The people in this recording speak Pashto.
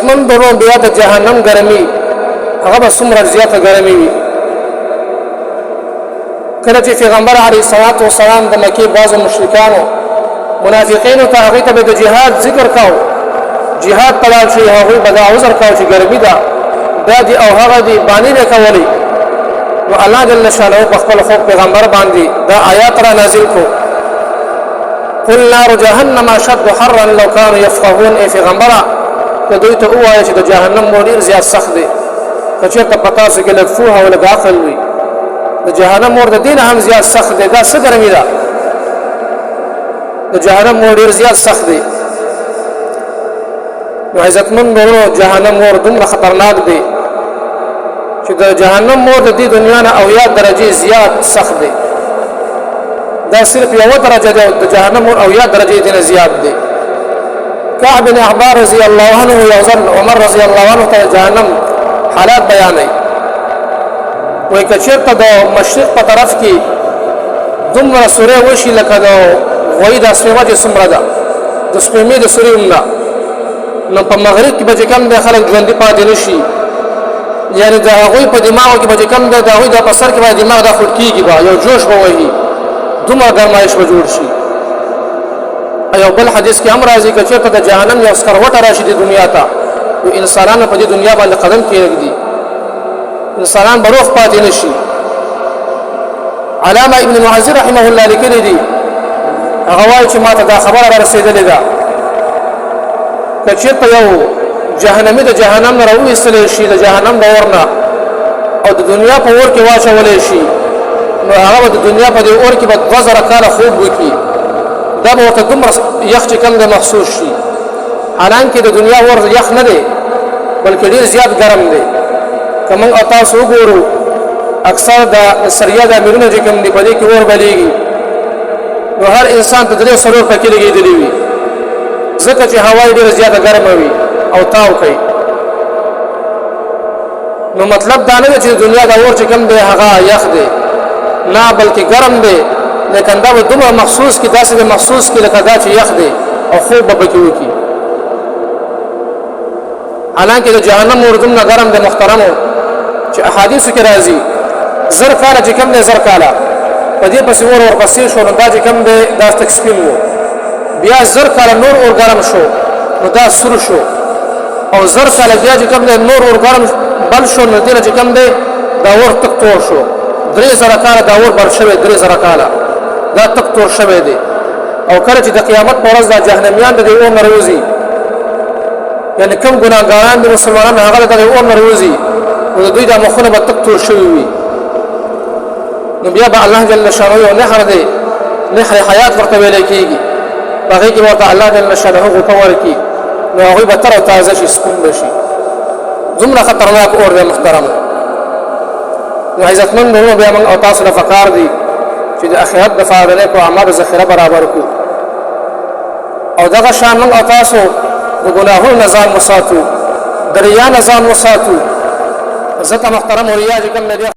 عزتمن برو بیا د جهنم ګرمي هغه به څومره زیاته ګرمي وي کله چې پیغمبر علیه الصلاۃ والسلام د مکې بعضو مشرکانو منافقینو ته هغوی ته به د جهاد ذکر کاو جهاد ته لاړ شي هغوی به دا عذر کاو چې ګرمي ده دا دي او هغه دي بانې به کولې نو الله جل شانه په خپل خوب پیغمبر باندې دا آیات را نازل کو قل نار جهنم اشد حرا لو كانوا يفقهون ای پیغمبره که دوی ته ووایه چې د جهنم اور ډېر زیات سخت دی که چېرته په تاسو کې لږ پوهه او لږ عقل وي د جهنم اور د دې نه هم زیات سخت دی دا څه ګرمي ده د جهنم اور ډېر زیات سخت دی نو عزتمن ورونو جهنم اور دومره خطرناک دی چې د جهنم اور د دې دنیا نه اویا درجې زیات سخت دی دا صرف یو درجه ده د جهنم اور اویا درجې دې نه زیات دی كعب بن احبار رضی الله عنه یوزن عمر رضی الله عنه ته جهنم حالات بیانوي وای کچېرته د مشرق په طرف کې دومره سوره وشي لکه د غوی د سپېمه چې څومره ده د سپېمې د سورې نه نو په مغرب کې به کم د خلک ژوندي پاتې نشي یعنی د هغوی په دماغو کې به کم د هغوی د په سر کې به دماغ دا خټ کېږي به یو جوش به وهي دومره ګرمایش به جوړ شي یو بل حدیث کې هم راځي چې چېرته د جهنم یو سکروټه راشي د دنیا ته نو انسانانو په دې دنیا باندې قدم کېږدي انسانان به روغ پاتې نشي علامه ابن معزي رحمه الله لیکلي دي هغه وایي چې ماته دا خبره را رسېدلې ده که چېرته یو جهنمي د جهنم نه راویستلی شي د جهنم د اور نه او د دنیا په اور کې واچولی شي نو هغه به د دنیا په دې اور کې به 2000 کاله خوب وکړي دا به ورته دومره یخ چې کم دی محسوس شي حالانکه د دنیا اور یخ نه دی بلکې ډېر زیات ګرم دی که موږ او تاسو وګورو اکثر د سریه د امیرونه چې کوم دي په دې کې اور بلیږي نو هر انسان ته 3 پکې لګېدلي وي ځکه چې هوا یې ډېره زیاته ګرمه وي او تاو کوي نو مطلب دا نه دی چې د دنیا د اور چې کوم دی هغه یخ دی نه بلکې ګرم دی لیکن دا به دومره محسوس کی داسې محسوس کی لکه دا چې یخ دی او خوب به پکې وکړي حالانکه د جهنم اور دومره ګرم دی محترمو چې احادیثو کې راځي 1000 کاله چې کوم دی 1000 کاله په دې پسې اور ورپسې شو نو دا چې کوم دی دا تک سپین و بیا 1000 کاله نور اور ګرم شو نو دا سور شو او 1000 کاله بیا چې کوم دی نور اور ګرم بل شو نو دې چې کوم دی دا اور تک تور شو 3000 کاله دا اور بل شوی 3000 کاله دا تک تور شوی دی او کله چې د قیامت په ورځ د جهنميان د اور نه راوځي یعنی کوم ګناهګاران دي مسلمانان هغه د اور نه راوځي او د دوی د مخونه به تک تور شوی وي نو بیا به الله جل شانه یو نهر دی نهر حیات ورته ویل کېږي هغه کې ورته الله جل شانه غوټه ورکړي نو هغه به تر او تازه شي سپون بشي دومره خطرناک اور دی محترم نو عزتمن نو بیا موږ او تاسو له فقار دي چې د اخرت د فائدې په اعمال ذخیره برابر کو او دغه شان موږ او تاسو د ګناهونو نظام وساتو د ریا نظام وساتو عزت محترم او ریا چې کوم نه